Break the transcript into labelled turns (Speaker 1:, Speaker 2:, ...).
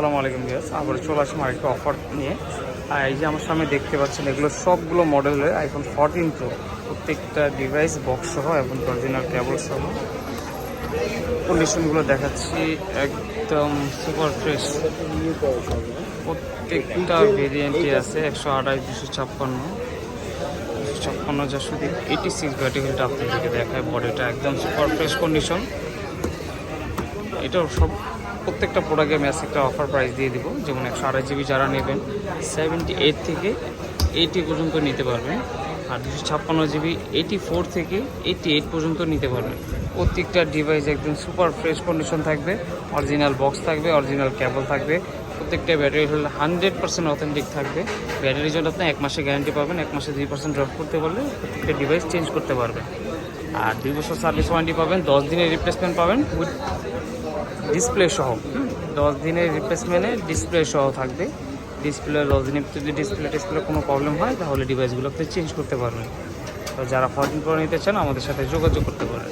Speaker 1: আসসালামু আলাইকুম ভিউয়ার্স, আবার চলে আসলাম আরেকটা অফার নিয়ে। আর এই যে আমার সামনে দেখতে পাচ্ছেন, এগুলো সবগুলো মডেলের আইফোন 14 প্রো, প্রত্যেকটা ডিভাইস বক্স সহ এবং অরিজিনাল কেবল সহ। কন্ডিশনগুলো দেখাচ্ছি, একদম সুপার ফ্রেশ। প্রত্যেকটা ভেরিয়েন্টই আছে 128, 256, যা শুধু 86 ব্যাটারিটা আপনাদেরকে দেখায়। বডিটা একদম সুপার ফ্রেশ কন্ডিশন। এটাও সব প্রত্যেকটা প্রোডাক্টে আমি আজকে একটা অফার প্রাইস দিয়ে দিব। যেমন 128 জিবি যারা নেবেন 78 থেকে 80 পর্যন্ত নিতে পারবেন, আর 256 জিবি 84 থেকে 88 পর্যন্ত নিতে পারবেন। প্রত্যেকটা ডিভাইস একদম সুপার ফ্রেশ কন্ডিশন থাকবে, অরিজিনাল বক্স থাকবে, অরিজিনাল কেবল থাকবে। প্রত্যেকটা ব্যাটারি হলে 100% অথেন্টিক থাকবে। ব্যাটারির জন্য আপনি 1 মাসে গ্যারান্টি পাবেন, 1 মাসে 2% ড্রপ করতে পারলে প্রত্যেকটা ডিভাইস চেঞ্জ করতে পারবেন। আর 2 বছর সার্ভিস ওয়ারেন্টি পাবেন, 10 দিনের রিপ্লেসমেন্ট পাবেন উইথ ডিসপ্লে সহ। 10 দিনের রিপ্লেসমেন্টে ডিসপ্লে সহ থাকবে। ডিসপ্লে 10 দিনের যদি ডিসপ্লে কোনো প্রবলেম হয় তাহলে ডিভাইসগুলো আপনি চেঞ্জ করতে পারবেন। তো যারা 14 প্রো নিতে চান আমাদের সাথে যোগাযোগ করতে পারেন।